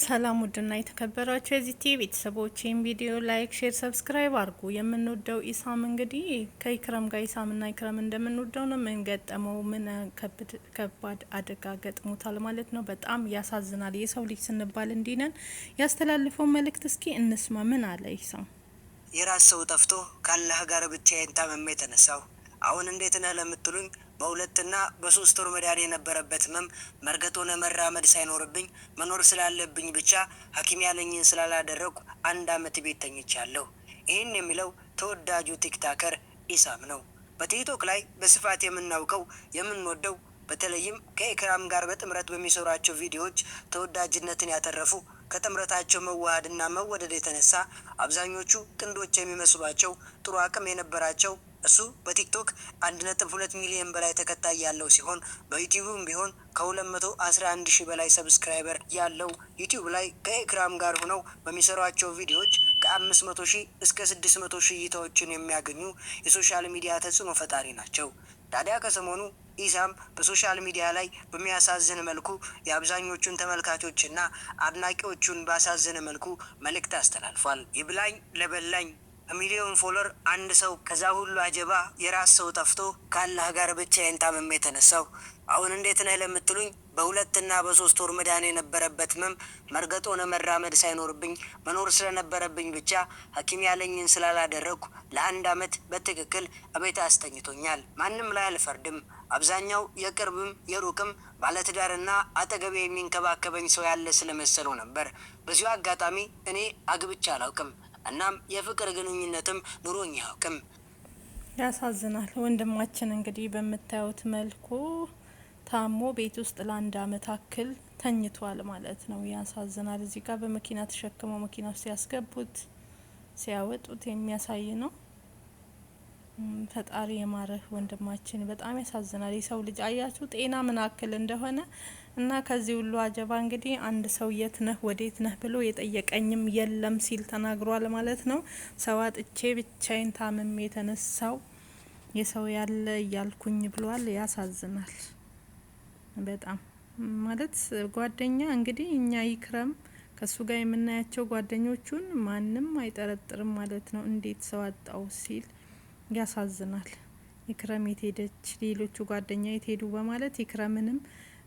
ሰላም ውድና የተከበራችሁ የዚህ ቲቪ ቤተሰቦችን ቪዲዮ ላይክ፣ ሼር፣ ሰብስክራይብ አድርጉ። የምንወደው ኢሳም እንግዲህ ከኢክራም ጋር ኢሳምና ኢክራም እንደምንወደው ነው። ምን ገጠመው? ምን ከባድ አደጋ ገጥሞታል ማለት ነው። በጣም ያሳዝናል። የሰው ልጅ ስንባል እንዲህ ነን። ያስተላልፈው መልእክት እስኪ እንስማ። ምን አለ ኢሳም? የራስ ሰው ጠፍቶ ካላህ ጋር ብቻዬን ታመሜ የተነሳው አሁን እንዴት ነህ ለምትሉኝ በሁለትና በሶስት ወር መዳን የነበረበት ህመም መርገጥ ሆነ መራመድ ሳይኖርብኝ መኖር ስላለብኝ ብቻ ሐኪም ያለኝን ስላላደረኩ 1 አመት ቤት ተኝቻለሁ። ይህን የሚለው ተወዳጁ ቲክታከር ኢሳም ነው። በቲክቶክ ላይ በስፋት የምናውቀው የምንወደው በተለይም ከኢክራም ጋር በጥምረት በሚሰሯቸው ቪዲዮዎች ተወዳጅነትን ያተረፉ ከጥምረታቸው መዋሃድና መወደድ የተነሳ አብዛኞቹ ጥንዶች የሚመስሏቸው ጥሩ አቅም የነበራቸው እሱ በቲክቶክ 1.2 ሚሊዮን በላይ ተከታይ ያለው ሲሆን በዩቲዩብም ቢሆን ከ211 ሺህ በላይ ሰብስክራይበር ያለው ዩቲዩብ ላይ ከኢክራም ጋር ሆነው በሚሰሯቸው ቪዲዮዎች ከ500 ሺህ እስከ 600 ሺህ እይታዎችን የሚያገኙ የሶሻል ሚዲያ ተጽዕኖ ፈጣሪ ናቸው። ታዲያ ከሰሞኑ ኢሳም በሶሻል ሚዲያ ላይ በሚያሳዝን መልኩ የአብዛኞቹን ተመልካቾችና አድናቂዎቹን ባሳዘነ መልኩ መልእክት አስተላልፏል። ይብላኝ ለበላኝ ሚሊዮን ፎሎወር አንድ ሰው ከዛ ሁሉ አጀባ የራስ ሰው ጠፍቶ ካላህ ጋር ብቻዬን ታመሜ የተነሳው አሁን እንዴት ነህ ለምትሉኝ በሁለትና በሶስት ወር መዳን የነበረበት ህመም መርገጥ ሆነ መራመድ ሳይኖርብኝ መኖር ስለነበረብኝ ብቻ ሐኪም ያለኝን ስላላደረኩ ለ1 አመት በትክክል እቤት አስተኝቶኛል። ማንም ላይ አልፈርድም። አብዛኛው የቅርብም የሩቅም ባለትዳርና አጠገቤ የሚንከባከበኝ ሰው ያለ ስለመሰለው ነበር። በዚሁ አጋጣሚ እኔ አግብቼ አላውቅም። እናም የፍቅር ግንኙነትም ኑሮኝ አያውቅም። ያሳዝናል። ወንድማችን እንግዲህ በምታዩት መልኩ ታሞ ቤት ውስጥ ለ1 አመት አክል ተኝቷል ማለት ነው። ያሳዝናል። እዚህ ጋር በመኪና ተሸክመው መኪና ውስጥ ሲያስገቡት ሲያወጡት የሚያሳይ ነው። ፈጣሪ የማረህ ወንድማችን። በጣም ያሳዝናል። የሰው ልጅ አያችሁ ጤና ምን አክል እንደሆነ እና ከዚህ ሁሉ አጀባ እንግዲህ አንድ ሰው የት ነህ ወዴት ነህ ብሎ የጠየቀኝም የለም ሲል ተናግሯል ማለት ነው። ሰው አጥቼ ብቻዬን ታምሜ የተነሳው የሰው ያለ እያልኩኝ ብሏል። ያሳዝናል በጣም ማለት ጓደኛ እንግዲህ እኛ ኢክራም ከሱ ጋር የምናያቸው ጓደኞቹን ማንም አይጠረጥርም ማለት ነው። እንዴት ሰው አጣው ሲል ያሳዝናል። ኢክራም የት ሄደች፣ ሌሎቹ ጓደኛ የት ሄዱ በማለት ኢክራምንም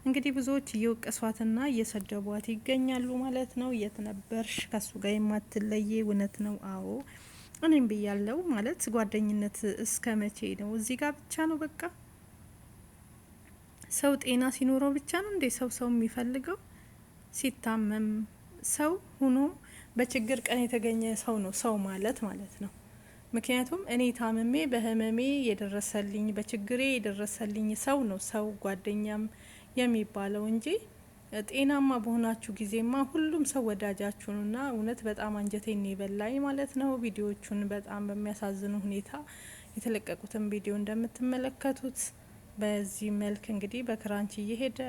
እንግዲህ ብዙዎች እየወቀሷትና እየሰደቧት ይገኛሉ ማለት ነው። የት ነበርሽ ከሱ ጋር የማትለየ? እውነት ነው። አዎ እኔም ብያለው ማለት ጓደኝነት እስከ መቼ ነው? እዚህ ጋር ብቻ ነው በቃ ሰው ጤና ሲኖረው ብቻ ነው እንዴ ሰው የሚፈልገው? ሲታመም ሰው ሆኖ በችግር ቀን የተገኘ ሰው ነው ሰው ማለት ነው። ምክንያቱም እኔ ታምሜ በህመሜ የደረሰልኝ በችግሬ የደረሰልኝ ሰው ነው ሰው ጓደኛም የሚባለው እንጂ ጤናማ በሆናችሁ ጊዜማ ሁሉም ሰው ወዳጃችሁ ነውና እውነት በጣም አንጀቴን የበላኝ ማለት ነው። ቪዲዮቹን በጣም በሚያሳዝኑ ሁኔታ የተለቀቁትን ቪዲዮ እንደምትመለከቱት በዚህ መልክ እንግዲህ በክራንች እየሄደ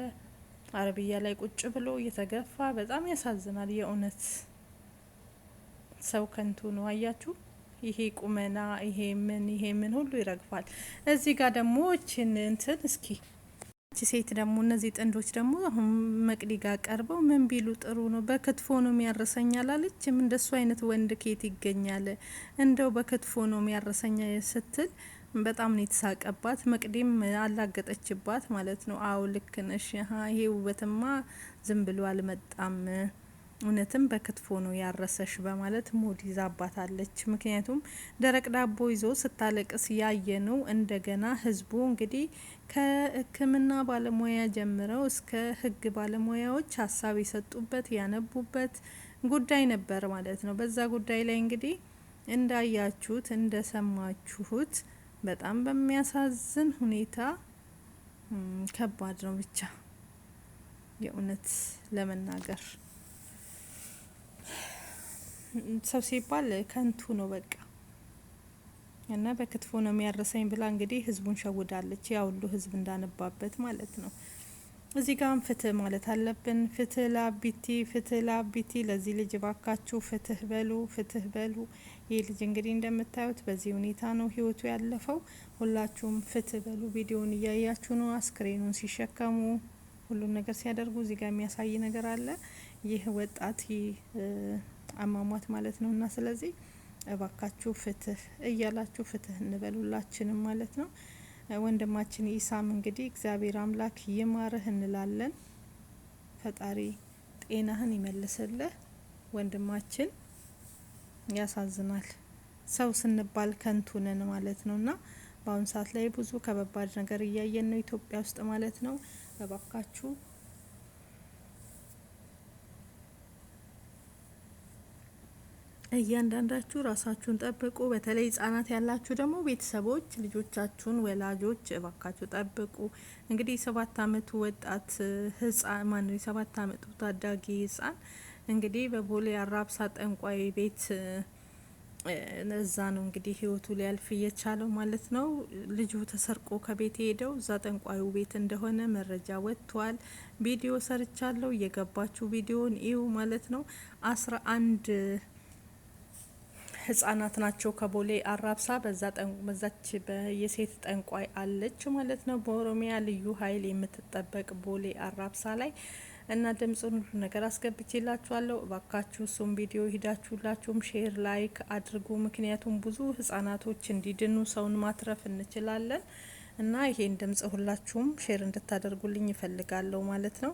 አረብያ ላይ ቁጭ ብሎ እየተገፋ በጣም ያሳዝናል። የእውነት ሰው ከንቱ ነው። አያችሁ ይሄ ቁመና ይሄ ምን ሁሉ ይረግፋል። እዚህ ጋር ደግሞ እችን እንትን እስኪ ሴት ደግሞ እነዚህ ጥንዶች ደግሞ አሁን መቅዲ ጋር ቀርበው ምን ቢሉ ጥሩ ነው? በክትፎ ነው የሚያረሰኛል አለችም። እንደሱ አይነት ወንድ ኬት ይገኛል? እንደው በክትፎ ነው የሚያረሰኛ ስትል በጣም ነው የተሳቀባት። መቅዲም አላገጠችባት ማለት ነው። አው ልክ ነሽ፣ ይሄ ውበትማ ዝም ብሎ አልመጣም፣ እውነትም በክትፎ ነው ያረሰሽ በማለት ሞድ ይዛባታለች። ምክንያቱም ደረቅ ዳቦ ይዞ ስታለቅስ ያየ ነው። እንደገና ህዝቡ እንግዲህ ከሕክምና ባለሙያ ጀምረው እስከ ህግ ባለሙያዎች ሀሳብ የሰጡበት ያነቡበት ጉዳይ ነበር ማለት ነው። በዛ ጉዳይ ላይ እንግዲህ እንዳያችሁት እንደሰማችሁት በጣም በሚያሳዝን ሁኔታ ከባድ ነው። ብቻ የእውነት ለመናገር ሰው ሲባል ከንቱ ነው በቃ። እና በክትፎ ነው የሚያረሰኝ ብላ እንግዲህ ህዝቡን ሸውዳለች። ያ ሁሉ ህዝብ እንዳነባበት ማለት ነው። እዚህ ጋም ፍትህ ማለት አለብን። ፍትህ ለአቢቲ፣ ፍትህ ለአቢቲ። ለዚህ ልጅ ባካችሁ ፍትህ በሉ፣ ፍትህ በሉ። ይህ ልጅ እንግዲህ እንደምታዩት በዚህ ሁኔታ ነው ህይወቱ ያለፈው። ሁላችሁም ፍትህ በሉ። ቪዲዮውን እያያችሁ ነው። አስክሬኑን ሲሸከሙ ሁሉን ነገር ሲያደርጉ እዚህ ጋር የሚያሳይ ነገር አለ። ይህ ወጣት አሟሟት ማለት ነው። እና ስለዚህ እባካችሁ ፍትህ እያላችሁ ፍትህ እንበሉላችንም ማለት ነው። ወንድማችን ኢሳም እንግዲህ እግዚአብሔር አምላክ ይማርህ እንላለን። ፈጣሪ ጤናህን ይመልስልህ ወንድማችን። ያሳዝናል። ሰው ስንባል ከንቱ ነን ማለት ነውና በአሁኑ ሰዓት ላይ ብዙ ከባባድ ነገር እያየን ነው ኢትዮጵያ ውስጥ ማለት ነው። እባካችሁ እያንዳንዳችሁ ራሳችሁን ጠብቁ። በተለይ ህጻናት ያላችሁ ደግሞ ቤተሰቦች ልጆቻችሁን ወላጆች እባካችሁ ጠብቁ። እንግዲህ የ7 አመቱ ወጣት ህጻን ማን የ7 አመቱ ታዳጊ ህጻን እንግዲህ በቦሌ አራብሳ ጠንቋይ ቤት እዛ ነው እንግዲህ ህይወቱ ሊያልፍ እየቻለው ማለት ነው። ልጁ ተሰርቆ ከቤት ሄደው እዛ ጠንቋዩ ቤት እንደሆነ መረጃ ወጥቷል። ቪዲዮ ሰርቻለሁ፣ እየገባችሁ ቪዲዮን እዩ ማለት ነው። 11 ህጻናት ናቸው ከቦሌ አራብሳ በዛች የሴት ጠንቋይ አለች ማለት ነው። በኦሮሚያ ልዩ ኃይል የምትጠበቅ ቦሌ አራብሳ ላይ እና ድምጽን ሁሉ ነገር አስገብቼላችኋለሁ። እባካችሁ እሱም ቪዲዮ ሂዳችሁላችሁም ሼር ላይክ አድርጉ። ምክንያቱም ብዙ ህጻናቶች እንዲድኑ ሰውን ማትረፍ እንችላለን እና ይሄን ድምጽ ሁላችሁም ሼር እንድታደርጉልኝ ይፈልጋለሁ ማለት ነው።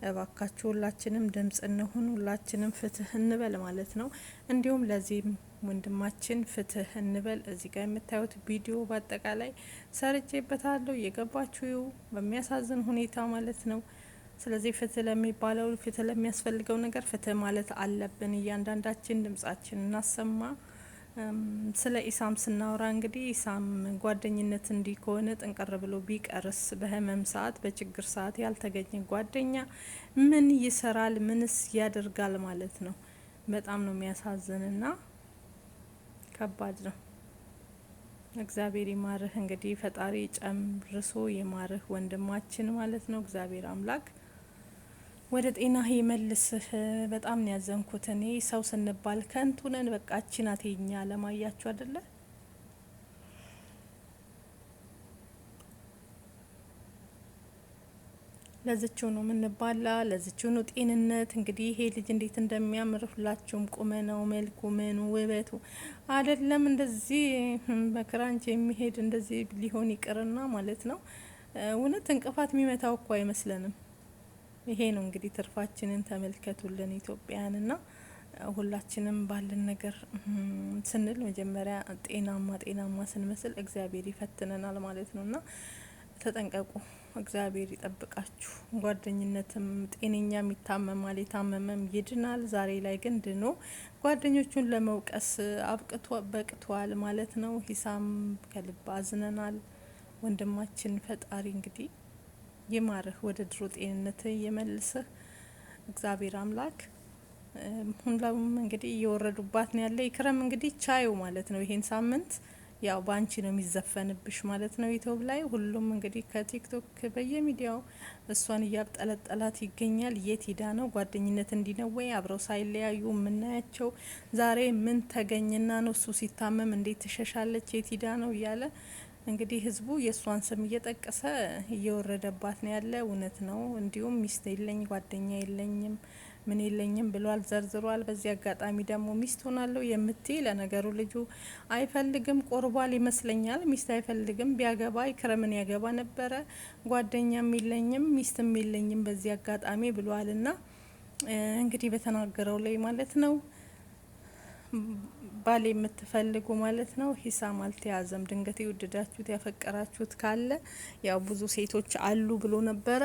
እባካችሁ ሁላችንም ድምጽ እንሁን፣ ሁላችንም ፍትህ እንበል ማለት ነው። እንዲሁም ለዚህም ወንድማችን ፍትህ እንበል። እዚህ ጋር የምታዩት ቪዲዮ በአጠቃላይ ሰርቼበታለሁ፣ እየገባችሁ በሚያሳዝን ሁኔታ ማለት ነው። ስለዚህ ፍትህ ለሚባለው ፍትህ ለሚያስፈልገው ነገር ፍትህ ማለት አለብን። እያንዳንዳችን ድምጻችን እናሰማ። ስለ ኢሳም ስናወራ እንግዲህ ኢሳም ጓደኝነት እንዲህ ከሆነ ጥንቅር ብሎ ቢቀርስ በህመም ሰዓት በችግር ሰዓት ያልተገኘ ጓደኛ ምን ይሰራል? ምንስ ያደርጋል ማለት ነው። በጣም ነው የሚያሳዝንና ከባድ ነው። እግዚአብሔር ይማርህ እንግዲህ ፈጣሪ ጨምርሶ ይማርህ ወንድማችን ማለት ነው። እግዚአብሔር አምላክ ወደ ጤና ይመልስህ። በጣም ነው ያዘንኩት እኔ። ሰው ስንባል ከንቱ ነን። በቃ እቺ ናት የኛ ለማያችሁ አይደለ? ለዝቹ ነው የምንባላ፣ ለዝቹ ነው ጤንነት። እንግዲህ ይሄ ልጅ እንዴት እንደሚያምር ሁላችሁም ቁመናው፣ መልኩ፣ ምኑ ውበቱ አይደለም እንደዚህ በክራንች የሚሄድ እንደዚህ ሊሆን ይቅርና ማለት ነው። እውነት እንቅፋት የሚመታው እኮ አይመስለንም። ይሄ ነው እንግዲህ ትርፋችንን ተመልከቱልን ኢትዮጵያውያንና ሁላችንም ባለን ነገር ስንል መጀመሪያ ጤናማ ስንመስል እግዚአብሔር ይፈትነናል ማለት ነውና ተጠንቀቁ። እግዚአብሔር ይጠብቃችሁ። ጓደኝነትም ጤነኛም ይታመማል፣ የታመመም ይድናል። ዛሬ ላይ ግን ድኖ ጓደኞቹን ለመውቀስ በቅቷል ማለት ነው። ሂሳም ከልብ አዝነናል። ወንድማችን ፈጣሪ እንግዲህ ይማርህ፣ ወደ ድሮ ጤንነት ይመልስህ እግዚአብሔር አምላክ። ሁሉም እንግዲህ እየወረዱባት ነው ያለ። ይክረም እንግዲህ ቻዩ ማለት ነው። ይሄን ሳምንት ያው ባንቺ ነው የሚዘፈንብሽ ማለት ነው ዩቲዩብ ላይ። ሁሉም እንግዲህ ከቲክቶክ በየሚዲያው እሷን እያብጠለጠላት ይገኛል። የት ሂዳ ነው? ጓደኝነት እንዲ ነው ወይ? አብረው ሳይለያዩ የምናያቸው ዛሬ ምን ተገኘና ነው? እሱ ሲታመም እንዴት ትሸሻለች? የት ሂዳ ነው እያለ እንግዲህ ህዝቡ የእሷን ስም እየጠቀሰ እየወረደባት ነው ያለ። እውነት ነው። እንዲሁም ሚስት የለኝ ጓደኛ የለኝም ምን የለኝም ብሏል፣ ዘርዝሯል። በዚህ አጋጣሚ ደግሞ ሚስት ሆናለሁ የምትይ ለነገሩ ልጁ አይፈልግም፣ ቆርቧል ይመስለኛል። ሚስት አይፈልግም። ቢያገባ ይክረምን ያገባ ነበረ። ጓደኛም የለኝም ሚስትም የለኝም በዚህ አጋጣሚ ብሏልና እንግዲህ በተናገረው ላይ ማለት ነው ባል የምትፈልጉ ማለት ነው። ሂሳም አልተያዘም። ድንገት የወደዳችሁት ያፈቀራችሁት ካለ ያው ብዙ ሴቶች አሉ ብሎ ነበረ።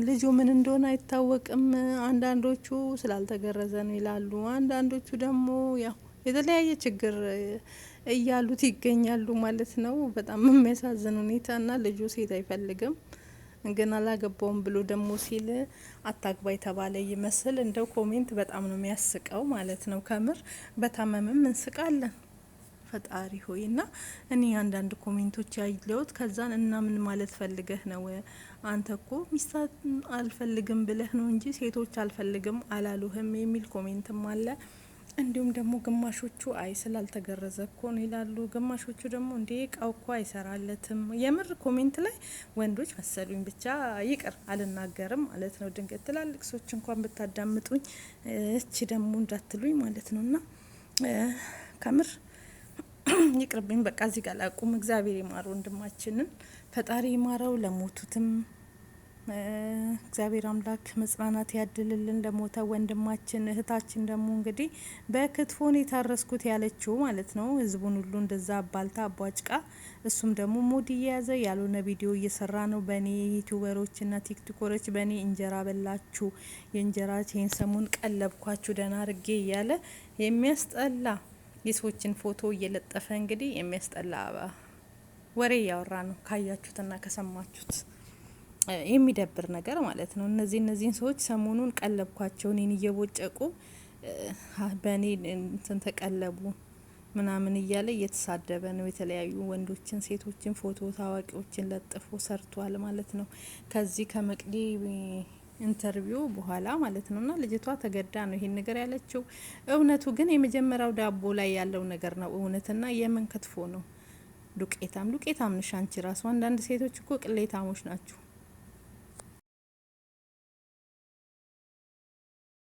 ልጁ ምን እንደሆነ አይታወቅም። አንዳንዶቹ ስላልተገረዘ ነው ይላሉ። አንዳንዶቹ ደግሞ ያው የተለያየ ችግር እያሉት ይገኛሉ ማለት ነው። በጣም የሚያሳዝን ሁኔታና ልጁ ሴት አይፈልግም ግን አላገባውም ብሎ ደግሞ ሲል አታግባ የተባለ ይመስል እንደው ኮሜንት በጣም ነው የሚያስቀው ማለት ነው። ከምር በታመምም እንስቃለን። ፈጣሪ ሆይ እና እኔ አንዳንድ ኮሜንቶች ያይለውት ከዛን እና ምን ማለት ፈልገህ ነው? አንተ እኮ ሚስት አልፈልግም ብለህ ነው እንጂ ሴቶች አልፈልግም አላሉህም የሚል ኮሜንትም አለ። እንዲሁም ደግሞ ግማሾቹ አይ ስላልተገረዘ እኮ ነው ይላሉ። ግማሾቹ ደግሞ እንዴ እቃው እኮ አይሰራለትም። የምር ኮሜንት ላይ ወንዶች መሰሉኝ። ብቻ ይቅር አልናገርም ማለት ነው። ድንገት ትላልቅ ሰዎች እንኳን ብታዳምጡኝ እቺ ደግሞ እንዳትሉኝ ማለት ነው። እና ከምር ይቅርብኝ። በቃ እዚህ ጋር ላቁም። እግዚአብሔር ይማር ወንድማችንን፣ ፈጣሪ ይማረው። ለሞቱትም እግዚአብሔር አምላክ መጽናናት ያድልልን። ለሞተ ወንድማችን እህታችን ደግሞ እንግዲህ በክትፎን የታረስኩት ያለችው ማለት ነው። ህዝቡን ሁሉ እንደዛ አባልታ አቧጭቃ፣ እሱም ደግሞ ሞድ እየያዘ ያልሆነ ቪዲዮ እየሰራ ነው። በእኔ ዩቲዩበሮችና ቲክቶከሮች በእኔ እንጀራ በላችሁ፣ የእንጀራ ቼን ሰሙን ቀለብኳችሁ ደህና አርጌ እያለ የሚያስጠላ የሰዎችን ፎቶ እየለጠፈ እንግዲህ የሚያስጠላ ወሬ እያወራ ነው። ካያችሁትና ከሰማችሁት የሚደብር ነገር ማለት ነው። እነዚህን ሰዎች ሰሞኑን ቀለብኳቸው እኔን እየቦጨቁ በእኔ እንትን ተቀለቡ ምናምን እያለ እየተሳደበ ነው። የተለያዩ ወንዶችን፣ ሴቶችን ፎቶ ታዋቂዎችን ለጥፎ ሰርቷል ማለት ነው። ከዚህ ከመቅዲ ኢንተርቪው በኋላ ማለት ነው። እና ልጅቷ ተገዳ ነው ይሄን ነገር ያለችው። እውነቱ ግን የመጀመሪያው ዳቦ ላይ ያለው ነገር ነው እውነትና የምን ክትፎ ነው? ዱቄታም ነሽ አንቺ ራሱ። አንዳንድ ሴቶች እኮ ቅሌታሞች ናችሁ።